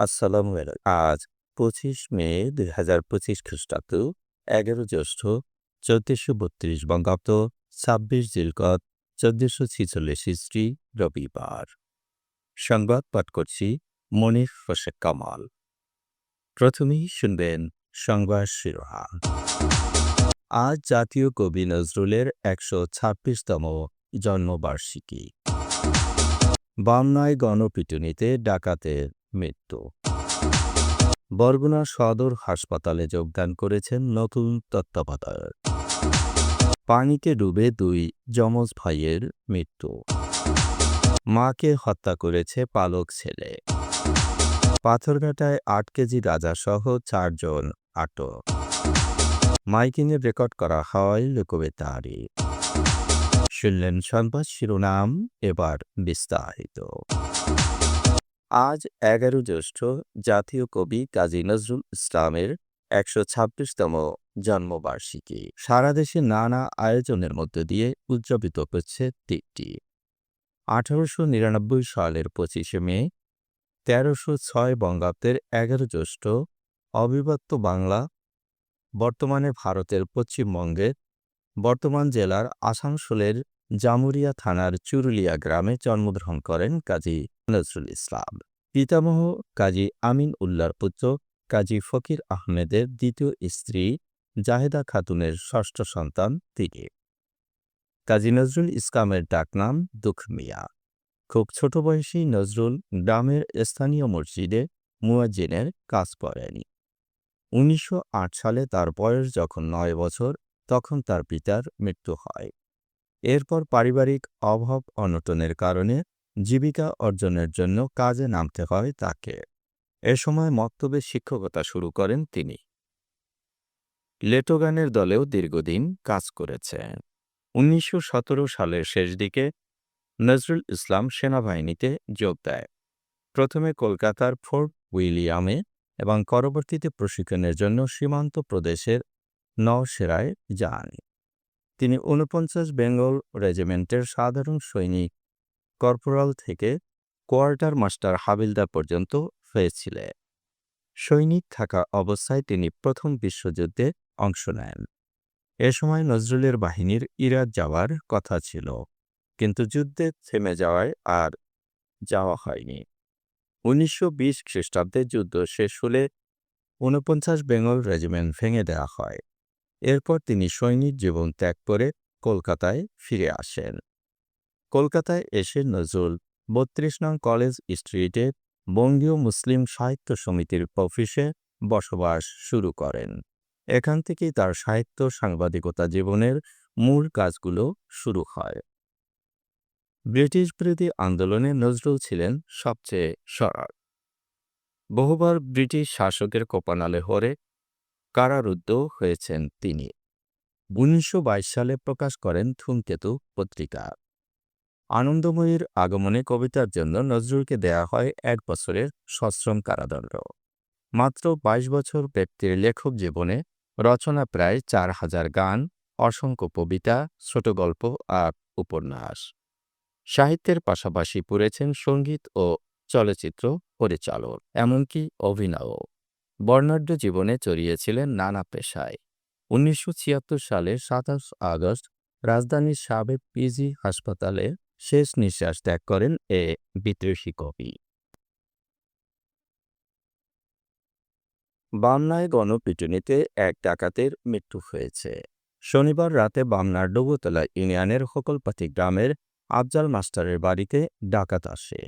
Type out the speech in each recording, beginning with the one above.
আসসালামু আলাইকুম। আজ ২৫ মে ২০২৫ খ্রিস্টাব্দ, ১১ জ্যৈষ্ঠ ১৪৩২ বঙ্গাব্দ, ২৬ জিলকদ ১৪৪৬ হিজরি, রবিবার। সংবাদ পাঠ করছি মনির হোসেন কামাল। প্রথমেই শুনবেন সংবাদ শিরোনাম। আজ জাতীয় কবি নজরুলের ১২৬তম জন্মবার্ষিকী। বামনায় গণপিটুনিতে ডাকাতের মৃত্যু। বরগুনা সদর হাসপাতালে যোগদান করেছেন নতুন তত্ত্বাবধায়ক। পানিতে ডুবে ২ যমজ ভাইয়ের মৃত্যু। মাকে হত্যা করেছে পালক ছেলে। পাথরঘাটায় ৮ কেজি গাঁজাসহ ৪ জন আটক। মাইকিংয়ে রেকর্ড করা হয় লোকবেতারে। শুনলেন সংবাদ শিরোনাম, এবার বিস্তারিত। আজ ১১ জ্যৈষ্ঠ জাতীয় কবি কাজী নজরুল ইসলামের ১২৬তম জন্মবার্ষিকী। সারা দেশে নানা আয়োজনের মধ্য দিয়ে উদযাপিত হচ্ছে দিনটি। ১৮৯৯ সালের ২৫শে মে, ১৩০৬ বঙ্গাব্দের ১১ জ্যৈষ্ঠ অবিভক্ত বাংলা, বর্তমানে ভারতের পশ্চিমবঙ্গের বর্ধমান জেলার আসানসোলের জামুরিয়া থানার চুরুলিয়া গ্রামে জন্মগ্রহণ করেন কাজী নজরুল ইসলাম। পিতামহ কাজী আমিন উল্লাহর পুত্র কাজী ফকির আহমেদের দ্বিতীয় স্ত্রী জাহেদা খাতুনের ষষ্ঠ সন্তান তিনি। কাজী নজরুল ইসলামের ডাকনাম দুঃখ মিয়া। খুব ছোট বয়সেই নজরুল গ্রামের স্থানীয় মসজিদে মুয়াজ্জিনের কাজ করেন। ১৯০৮ সালে তার বয়স যখন ৯ বছর, তখন তার পিতার মৃত্যু হয়। এরপর পারিবারিক অভাব অনটনের কারণে জীবিকা অর্জনের জন্য কাজে নামতে হয় তাকে। এ সময় মক্তবে শিক্ষকতা শুরু করেন তিনি। লেটোগানের দলেও দীর্ঘদিন কাজ করেছেন। ১৯১৭ সালের শেষ দিকে নজরুল ইসলাম সেনাবাহিনীতে যোগ দেয়। প্রথমে কলকাতার ফোর্ট উইলিয়ামে এবং পরবর্তীতে প্রশিক্ষণের জন্য সীমান্ত প্রদেশের নওশেরায় যান। তিনি ৪৯ বেঙ্গল রেজিমেন্টের সাধারণ সৈনিক কর্পোরাল থেকে কোয়ার্টার মাস্টার হাবিলদার পর্যন্ত হয়েছিলেন। সৈনিক থাকা অবস্থায় তিনি প্রথম বিশ্বযুদ্ধে অংশ নেন। এ সময় নজরুলের বাহিনীর ইরাক যাওয়ার কথা ছিল, কিন্তু যুদ্ধে থেমে যাওয়ায় আর যাওয়া হয়নি। ১৯২০ খ্রিস্টাব্দে যুদ্ধ শেষ হলে ৪৯ বেঙ্গল রেজিমেন্ট ভেঙে দেওয়া হয়। এরপর তিনি সৈনিক জীবন ত্যাগ করে কলকাতায় ফিরে আসেন। কলকাতায় এসে নজরুল ৩২ নং কলেজ স্ট্রিটে বঙ্গীয় মুসলিম সাহিত্য সমিতির অফিসে বসবাস শুরু করেন। এখান থেকেই তার সাহিত্য সাংবাদিকতা জীবনের মূল কাজগুলো শুরু হয়। ব্রিটিশ বিরোধী আন্দোলনে নজরুল ছিলেন সবচেয়ে সরব। বহুবার ব্রিটিশ শাসকের কোপানালে হরে কারারুদ্ধ হয়েছেন তিনি। ১৯২২ সালে প্রকাশ করেন ধূমকেতু পত্রিকা। আনন্দময়ীর আগমনে কবিতার জন্য নজরুলকে দেয়া হয় ১ বছরের সশ্রম কারাদণ্ড। মাত্র ২২ বছর ব্যক্তির লেখক জীবনে রচনা প্রায় ৪,০০০ গান, অসংখ্য কবিতা, ছোট গল্প আর উপন্যাস। সাহিত্যের পাশাপাশি পড়েছেন সঙ্গীত ও চলচ্চিত্র পরিচালক, এমনকি অভিনয়ও। বর্ণাঢ্য জীবনে জড়িয়েছিলেন নানা পেশায়। ১৯৭৬ সালের ২৭ আগস্ট রাজধানীর সাবেক পিজি হাসপাতালে শেষ নিঃশ্বাস ত্যাগ করেন এ বিদ্রোহী কবি। বামনায় গণপিটুনিতে এক ডাকাতের মৃত্যু হয়েছে। শনিবার রাতে বামনার ডুবুতলা ইউনিয়নের হোকলপাতি গ্রামের আফজাল মাস্টারের বাড়িতে ডাকাত আসে।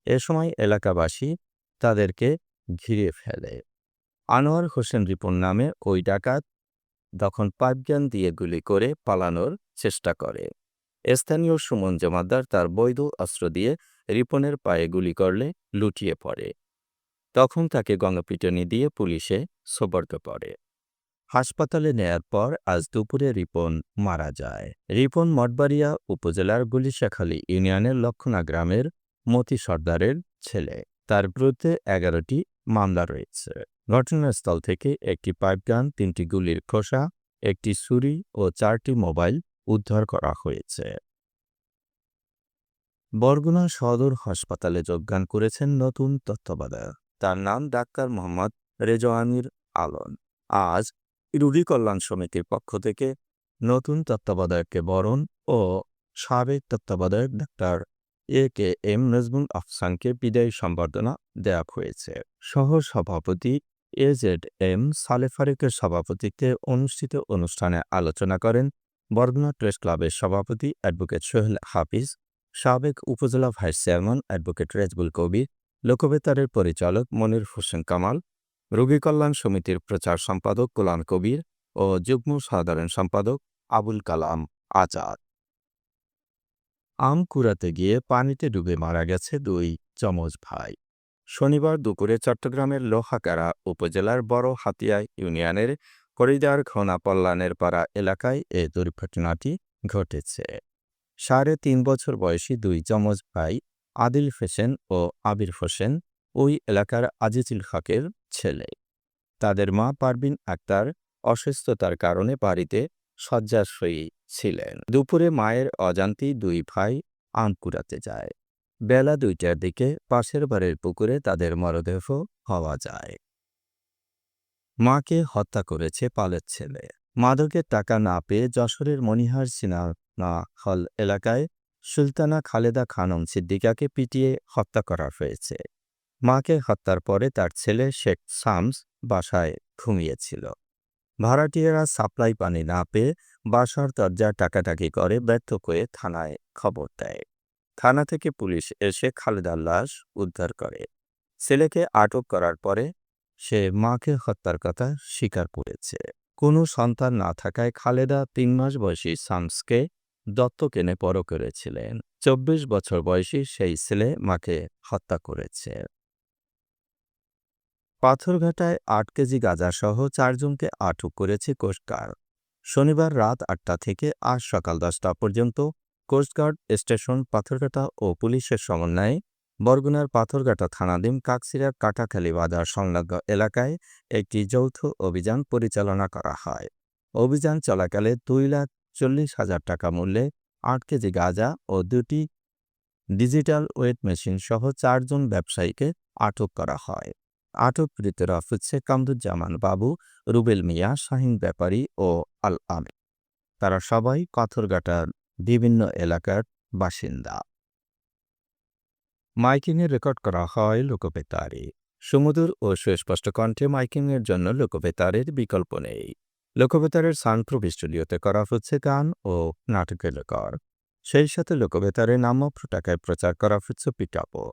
এ সময় এলাকাবাসী তাদেরকে ঘিরে ফেলে। আনোয়ার হোসেন রিপন নামে ওই ডাকাত তখন পাইপগান দিয়ে গুলি করে পালানোর চেষ্টা করে। স্থানীয় সুমন জমাদ্দার তার বৈধ অস্ত্র দিয়ে রিপনের পায়ে গুলি করলে লুটিয়ে পড়ে। তখন তাকে গণপিটুনি দিয়ে পুলিশে সোপর্দ করে। হাসপাতালে নেয়ার পর আজ দুপুরে রিপন মারা যায়। রিপন মঠবাড়িয়া উপজেলার গুলিশাখালী ইউনিয়নের লক্ষণা গ্রামের মতি সর্দারের ছেলে। তার বিরুদ্ধে ১১টি মামলা রয়েছে। ঘটনাস্থল থেকে একটি পাইপগান, ৩টি গুলির খোসা, একটি ছুরি ও ৪টি মোবাইল উদ্ধার করা হয়েছে। বরগুনা সদর হাসপাতালে যোগদান করেছেন নতুন তত্ত্বাবধায়ক। তার নাম ডাক্তার মোহাম্মদ রেজওয়ানুর আলম। আজ রোগী কল্যাণ সমিতির পক্ষ থেকে নতুন তত্ত্বাবধায়ককে বরণ ও সাবেক তত্ত্বাবধায়ক ডাক্তার এ.কে.এম. নজমুল আহসানকে বিদায়ী সম্বর্ধনা দেওয়া হয়েছে। সহ সভাপতি এ.জেড.এম. সালে ফারুকের সভাপতিত্বে অনুষ্ঠিত অনুষ্ঠানে আলোচনা করেন বরগুনা প্রেস ক্লাবের সভাপতি অ্যাডভোকেট সোহেল হাফিজ, সাবেক উপজেলা ভাইস চেয়ারম্যান অ্যাডভোকেট রেজবুল কবির, লোকবেতারের পরিচালক মনির হোসেন কামাল, রোগী কল্যাণ সমিতির প্রচার সম্পাদক গোলাম কবির ও যুগ্ম সাধারণ সম্পাদক আবুল কালাম আজাদ। আম কুড়াতে গিয়ে পানিতে ডুবে মারা গেছে 2 যমজ ভাই। শনিবার দুপুরে চট্টগ্রামের লোহাগাড়া উপজেলার বড় হাতিয়া ইউনিয়নের করিদার ঘোনাপল্লানের পাড়া এলাকায় এ দুর্ঘটনাটি ঘটেছে। 3.5 বছর বয়সী 2 যমজ ভাই আদিল হোসেন ও আবির হোসেন ওই এলাকার আজিজুল হকের ছেলে। তাদের মা পারভিন আক্তার অসুস্থতার কারণে বাড়িতে শয্যাশয়ী ছিলেন। দুপুরে মায়ের অজান্তেই 2 ভাই আম কুড়াতে যায়। বেলা 2টার দিকে পাশের বাড়ির পুকুরে তাদের মরদেহ পাওয়া যায়। মাকে হত্যা করেছে পালের ছেলে। মাদকের টাকা না পেয়ে যশোরের মনিহার সিনেমা হল এলাকায় সুলতানা খালেদা খানম সিদ্দিকাকে পিটিয়ে হত্যা করা হয়েছে। মাকে হত্যার পরে তার ছেলে শেখ শামস বাসায় ঘুমিয়েছিল। ভাড়াটিয়ারা সাপ্লাই পানি না পেয়ে বাসার দরজা টাকাটাকি করে ব্যর্থ হয়ে থানায় খবর দেয়। থানা থেকে পুলিশ এসে খালেদার লাশ উদ্ধার করে। ছেলেকে আটক করার পরে সে মাকে হত্যার কথা স্বীকার করেছে। কোনো সন্তান না থাকায় খালেদা 3 মাস বয়সী শামসকে দত্তক এনে বড় করেছিলেন। 24 বছর বয়সী সেই ছেলে মাকে হত্যা করেছে। পাথরঘাটায় 8 কেজি গাঁজাসহ 4 জনকে আটক করেছে কোস্টগার্ড। শনিবার রাত 8টা থেকে আজ সকাল 10টা পর্যন্ত কোস্টগার্ড স্টেশন পাথরঘাটা ও পুলিশের সমন্বয়ে বরগুনার পাথরঘাটা থানাধীন কাকসিরার কাটাখালী বাজার সংলগ্ন এলাকায় একটি যৌথ অভিযান পরিচালনা করা হয়। অভিযান চলাকালে 2,40,000 টাকা মূল্যে 8 কেজি গাঁজা ও 2টি ডিজিটাল ওয়েট মেশিন সহ 4 জন ব্যবসায়ীকে আটক করা হয়। আটককৃতরা হচ্ছে কামরুজ্জামান বাবু, রুবেল মিয়া, শাহিন ব্যাপারী ও আল আমিন। তারা সবাই পাথরঘাটার বিভিন্ন এলাকার বাসিন্দা। মাইকিংয়ে রেকর্ড করা হয় লোকবেতারে। সুমধুর ও সুস্পষ্ট কণ্ঠে মাইকিংয়ের জন্য লোকবেতারের বিকল্প নেই। লোকবেতারের সাউন্ডপ্রুফ স্টুডিওতে করা হচ্ছে গান ও নাটকের রেকর্ড। সেই সাথে লোকবেতারে নামমাত্র টাকায় প্রচার করা হচ্ছে বিজ্ঞাপন।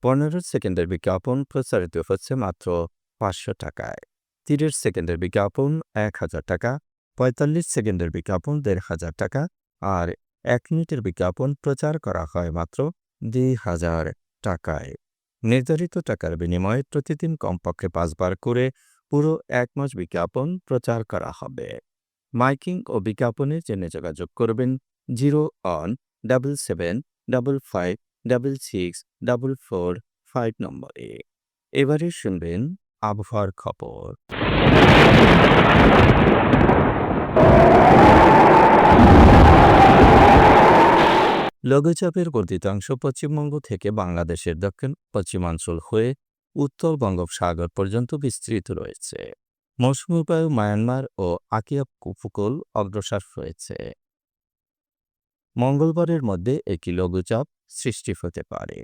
15 সেকেন্ডের বিজ্ঞাপন প্রচারিত হচ্ছে মাত্র 500 টাকায়। 30 সেকেন্ডের বিজ্ঞাপন 1000 টাকা, 45 সেকেন্ডের বিজ্ঞাপন 1500 টাকা আর 1 মিনিটের বিজ্ঞাপন প্রচার করা হয় মাত্র 2000 টাকায়। নির্ধারিত টাকার বিনিময়ে প্রতিদিন কমপক্ষে 5 বার করে পুরো 1 মাস বিজ্ঞাপন প্রচার করা হবে। মাইকিং ও বিজ্ঞাপনের জন্য যোগাযোগ করবেন 0-1-77-55-66-445 নম্বরে। এবারে শুনবেন আবহাওয়ার খবর। লঘুচাপের বর্ধিত অংশ পশ্চিমবঙ্গ থেকে বাংলাদেশের দক্ষিণ পশ্চিমাঞ্চল হয়ে উত্তর বঙ্গোপসাগর পর্যন্ত বিস্তৃত রয়েছে। মৌসুমী বায়ু মায়ানমার ও আকিয়া উপকূল অগ্রসর হয়েছে। মঙ্গলবারের মধ্যে একটি লঘুচাপ সৃষ্টি হতে পারে।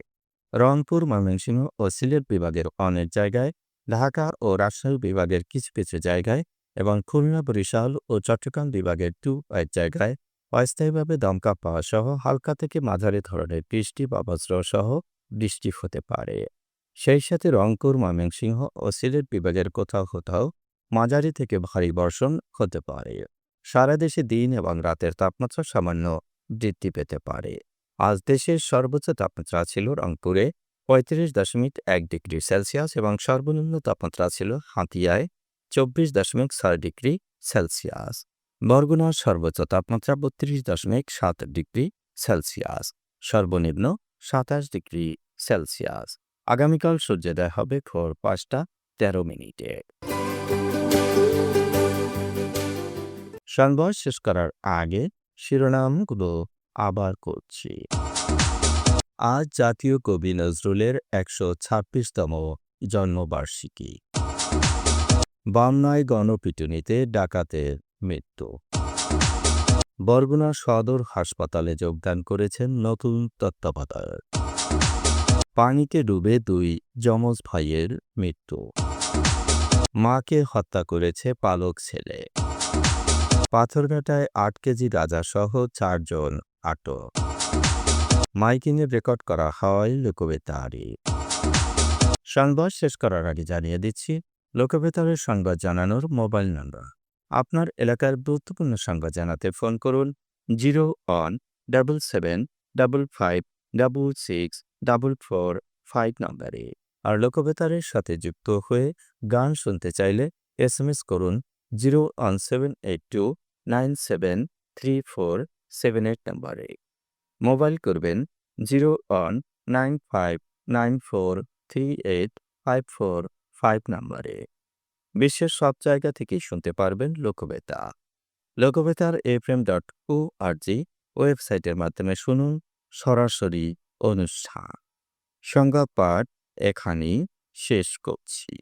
রংপুর, ময়মনসিংহ ও সিলেট বিভাগের অনেক জায়গায়, ঢাকা ও রাজশাহী বিভাগের কিছু কিছু জায়গায় এবং খুলনা, বরিশাল ও চট্টগ্রাম বিভাগের 2 জায়গায় অস্থায়ীভাবে দমকা পাওয়া সহ হালকা থেকে মাঝারি ধরনের বৃষ্টি বা বজ্রসহ বৃষ্টি হতে পারে। সেই সাথে রংপুর, ময়মনসিংহ ও সিলেট বিভাগের কোথাও কোথাও মাঝারি থেকে ভারী বর্ষণ হতে পারে। সারা দেশে দিন এবং রাতের তাপমাত্রা সামান্য বৃদ্ধি পেতে পারে। আজ দেশের সর্বোচ্চ তাপমাত্রা ছিল রংপুরে 35.1 ডিগ্রি সেলসিয়াস এবং সর্বনিম্ন তাপমাত্রা ছিল হাতিয়ায় 24.6 ডিগ্রি সেলসিয়াস। বরগুনার সর্বোচ্চ তাপমাত্রা 32.7 ডিগ্রি সেলসিয়াস, সর্বনিম্ন 27 ডিগ্রি সেলসিয়াস। আগামীকাল সূর্যোদয় হবে ভোর 5টা 13 মিনিটে। সংবাদ শেষ করার আগে শিরোনামগুলো আবার করছি। আজ জাতীয় কবি নজরুলের 126তম জন্মবার্ষিকী। বন্যায় গণপিটুনিতে ডাকাতের মৃত্যু। বরগুনা সদর হাসপাতালে যোগদান করেছেন নতুন তত্ত্বাবধায়ক। পানিতে ডুবে ২ যমজ ভাইয়ের মৃত্যু। মাকে হত্যা করেছে পালক ছেলে। পাথরঘাটায় ৮ কেজি গাঁজাসহ ৪ জন আটক। মাইকিংয়ে রেকর্ড করা হয় লোকবেতারে। সংবাদ শেষ করার আগে জানিয়ে দিচ্ছি লোকবেতারের সংবাদ জানানোর মোবাইল নম্বর। আপনার এলাকার গুরুত্বপূর্ণ সংবাদ জানাতে ফোন করুন 017755664445 নম্বরে। আর লোকবেতারের সাথে যুক্ত হয়ে গান শুনতে চাইলে SMS করুন 01782973478 নম্বরে। মোবাইল করবেন 01959438545 নম্বরে। বিশ্বের সব জায়গা থেকেই শুনতে পারবেন লোকবেতার। লোকবেতার fm.org ওয়েবসাইটের মাধ্যমে শুনুন সরাসরি অনুষ্ঠান। সংবাদ পাঠ এখানেই শেষ করছি।